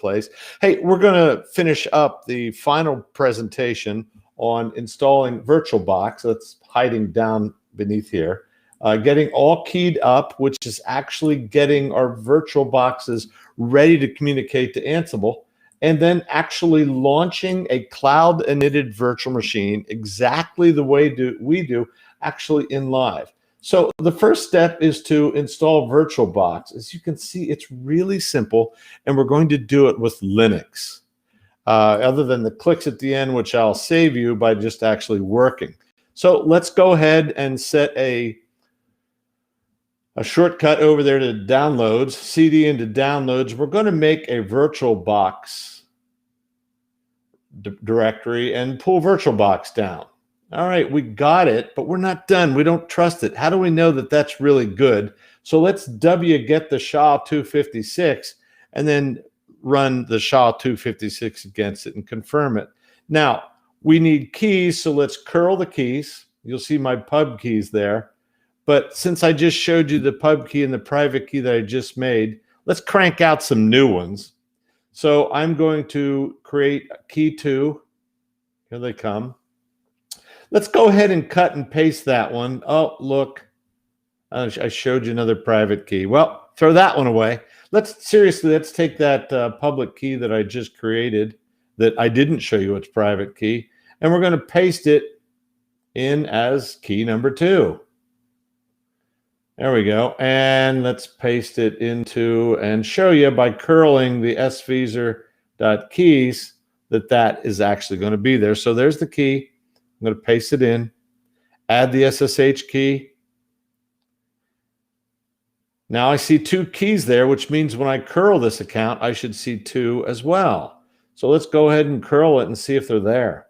place. Hey, we're going to finish up the final presentation on installing VirtualBox. That's hiding down beneath here. Getting all keyed up, which is actually getting our virtual boxes ready to communicate to Ansible, and then actually launching a cloud-initted virtual machine exactly the way we do actually in live. So the first step is to install VirtualBox. As you can see, it's really simple, and we're going to do it with Linux. Other than the clicks at the end, which I'll save you by just actually working. So let's go ahead and set a shortcut over there to downloads, CD into downloads. We're going to make a VirtualBox directory and pull VirtualBox down. All right, we got it, but we're not done. We don't trust it. How do we know that that's really good? So let's get the SHA-256 and then run the SHA-256 against it and confirm it. Now, we need keys, so let's curl the keys. You'll see my pub keys there. But since I just showed you the pub key and the private key that I just made, let's crank out some new ones. So I'm going to create key 2. Here they come. Let's go ahead and cut and paste that one. Oh, look, I showed you another private key. Well, throw that one away. Let's take that public key that I just created that I didn't show you its private key, and we're going to paste it in as key number 2. There we go. And let's paste it into and show you by curling the svzer.keys that is actually going to be there. So there's the key. I'm going to paste it in, add the SSH key. Now I see 2 keys there, which means when I curl this account, I should see 2 as well. So let's go ahead and curl it and see if they're there.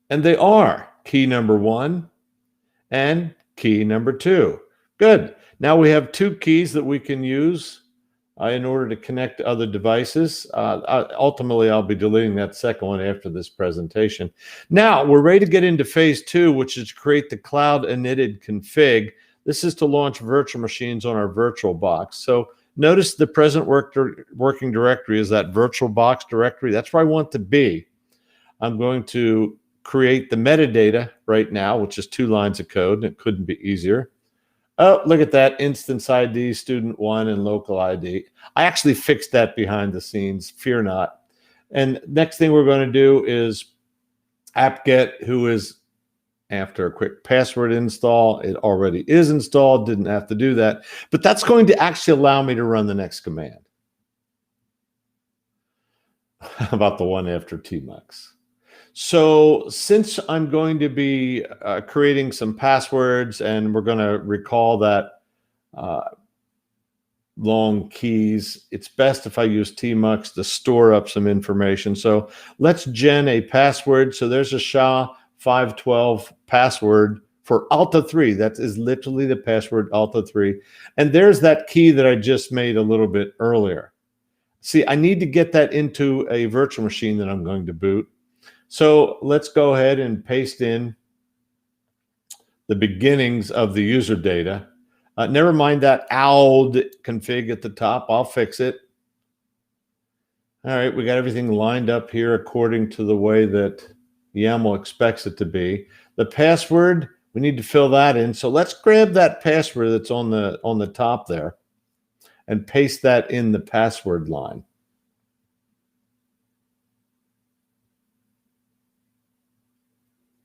And they are. Key number 1 and key number 2. Good. Now we have 2 keys that we can use in order to connect to other devices. Ultimately, I'll be deleting that second one after this presentation. Now we're ready to get into phase 2, which is to create the cloud-initted config. This is to launch virtual machines on our VirtualBox. So notice the present working directory is that VirtualBox directory. That's where I want to be. I'm going to create the metadata right now, which is 2 lines of code, and it couldn't be easier. Oh, look at that, instance ID, student 1, and local ID. I actually fixed that behind the scenes, fear not. And next thing we're going to do is apt-get, who is after a quick password install. It already is installed, didn't have to do that. But that's going to actually allow me to run the next command. How about the one after tmux? So since I'm going to be creating some passwords and we're going to recall that long keys, it's best if I use tmux to store up some information. So let's gen a password. So there's a SHA-512 password for Alta3. That is literally the password Alta3. And there's that key that I just made a little bit earlier. See, I need to get that into a virtual machine that I'm going to boot. So let's go ahead and paste in the beginnings of the user data. Never mind that ALD config at the top. I'll fix it. All right, we got everything lined up here according to the way that YAML expects it to be. The password, we need to fill that in. So let's grab that password that's on the top there and paste that in the password line.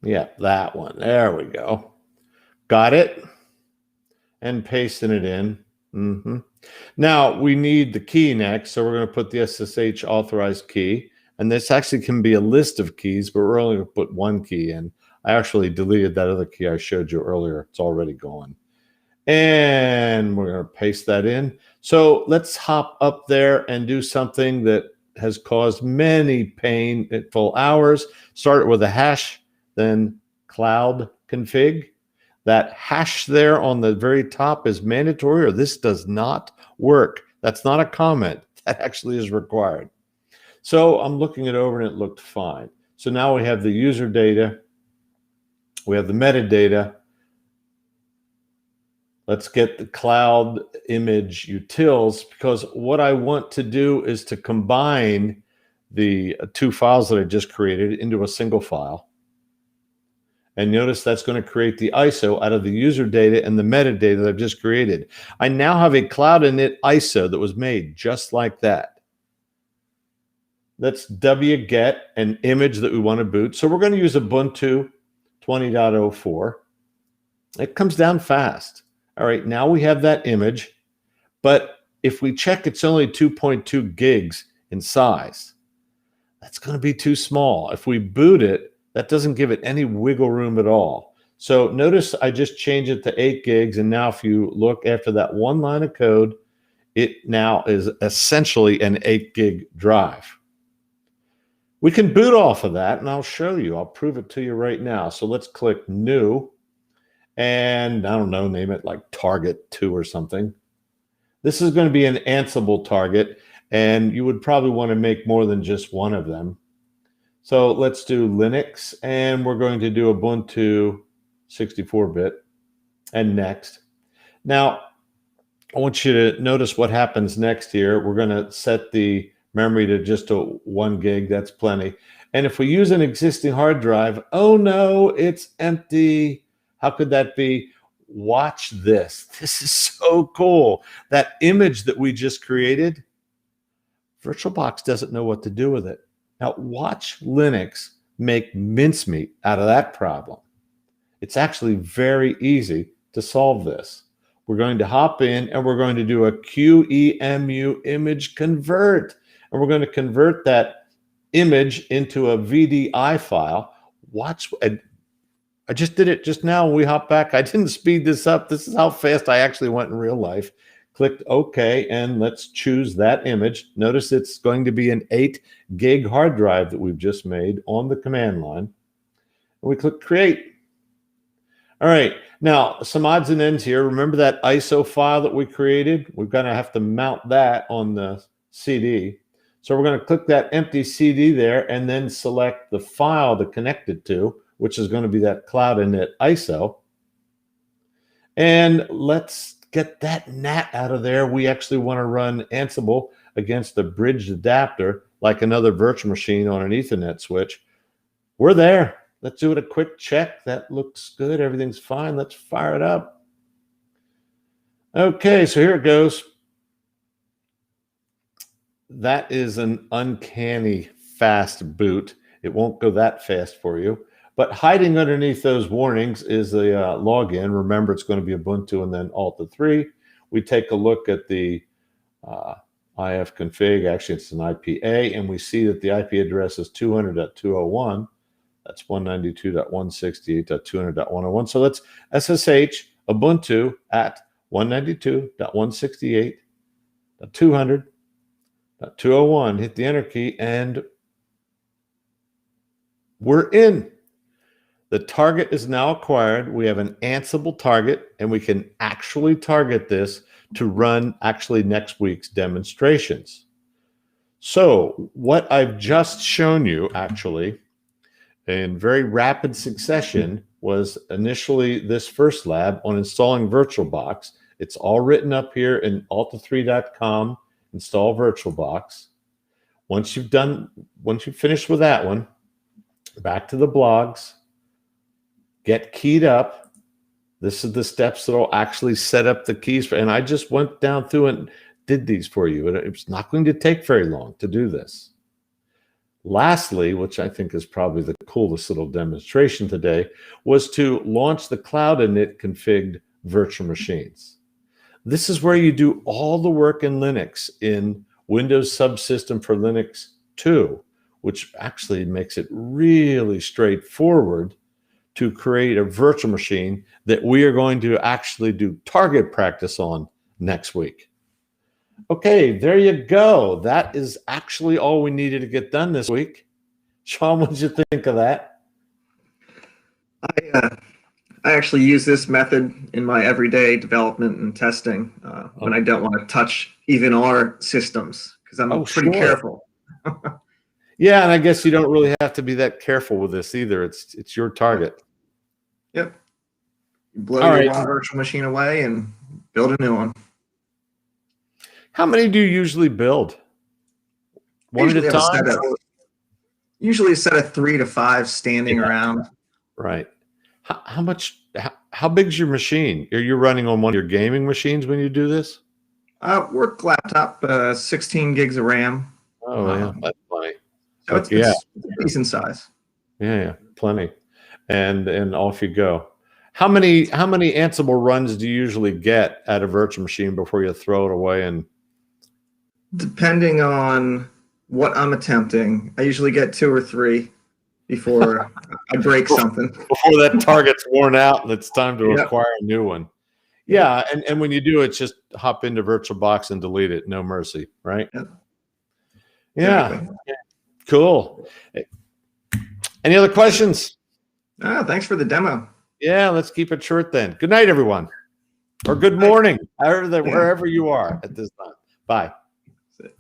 Yeah, that one. There we go. Got it. And pasting it in. Now we need the key next. So we're going to put the SSH authorized key. And this actually can be a list of keys, but we're only going to put 1 key in. I actually deleted that other key I showed you earlier. It's already gone. And we're going to paste that in. So let's hop up there and do something that has caused many painful hours. Start with a hash. Then cloud config. That hash there on the very top is mandatory, or this does not work. That's not a comment. That actually is required. So I'm looking it over and it looked fine. So now we have the user data. We have the metadata. Let's get the cloud image utils, because what I want to do is to combine the two files that I just created into a single file. And notice that's going to create the ISO out of the user data and the metadata that I've just created. I now have a cloud init ISO that was made just like that. Let's wget an image that we want to boot. So we're going to use Ubuntu 20.04. It comes down fast. All right, now we have that image, but if we check, it's only 2.2 gigs in size. That's going to be too small. If we boot it, that doesn't give it any wiggle room at all. So notice I just changed it to 8 gigs, and now if you look after that one line of code, it now is essentially an 8 gig drive. We can boot off of that, and I'll show you. I'll prove it to you right now. So let's click New. And I don't know, name it like target 2 or something. This is going to be an Ansible target, and you would probably want to make more than just one of them. So let's do Linux, and we're going to do Ubuntu 64-bit, and next. Now, I want you to notice what happens next here. We're going to set the memory to just a 1 gig. That's plenty. And if we use an existing hard drive, oh no, it's empty. How could that be? Watch this. This is so cool. That image that we just created, VirtualBox doesn't know what to do with it. Now watch Linux make mincemeat out of that problem. It's actually very easy to solve this. We're going to hop in and we're going to do a QEMU image convert. And we're going to convert that image into a VDI file. Watch. I just did it just now when we hop back. I didn't speed this up. This is how fast I actually went in real life. Clicked OK, and let's choose that image. Notice it's going to be an 8 gig hard drive that we've just made on the command line. And we click Create. All right, now some odds and ends here. Remember that ISO file that we created? We're going to have to mount that on the CD. So we're going to click that empty CD there and then select the file to connect it to, which is going to be that cloud init ISO. And let's get that NAT out of there. We actually want to run Ansible against a bridged adapter, like another virtual machine on an Ethernet switch. We're there. Let's do it a quick check. That looks good. Everything's fine. Let's fire it up. Okay, so here it goes. That is an uncanny fast boot. It won't go that fast for you. But hiding underneath those warnings is a login. Remember, it's going to be Ubuntu and then Alta3. We take a look at the IF config. Actually, it's an IPA, and we see that the IP address is 200.201. That's 192.168.200.101. So let's SSH Ubuntu at 192.168.200.201. Hit the enter key, and we're in. The target is now acquired. We have an Ansible target, and we can actually target this to run actually next week's demonstrations. So what I've just shown you actually in very rapid succession was initially this first lab on installing VirtualBox. It's all written up here in alta3.com, install VirtualBox. Once you've finished with that one, back to the blogs, get keyed up. This is the steps that will actually set up the keys for, and I just went down through and did these for you. It's not going to take very long to do this. Lastly, which I think is probably the coolest little demonstration today, was to launch the cloud init config virtual machines. This is where you do all the work in Linux in Windows Subsystem for Linux 2, which actually makes it really straightforward to create a virtual machine that we are going to actually do target practice on next week. Okay, there you go. That is actually all we needed to get done this week. Sean, what did you think of that? I actually use this method in my everyday development and testing when I don't want to touch even our systems, because I'm pretty careful. Yeah, and I guess you don't really have to be that careful with this either. It's your target. Yep. You blow your one virtual machine away, and build a new one. How many do you usually build? One at a time? Usually a set of 3 to 5 standing around. Right. How big is your machine? Are you running on one of your gaming machines when you do this? Work laptop, 16 gigs of RAM. Oh, yeah, that's plenty. So it's a decent size. Yeah, plenty. And off you go. How many Ansible runs do you usually get at a virtual machine before you throw it away? And depending on what I'm attempting, I usually get 2 or 3 before I break something. Before that target's worn out and it's time to acquire a new one. Yeah, and when you do it, just hop into VirtualBox and delete it. No mercy, right? Yep. Yeah. Cool. Any other questions? Thanks for the demo. Yeah, let's keep it short then. Good night, everyone. Or good morning, wherever you are at this time. Bye.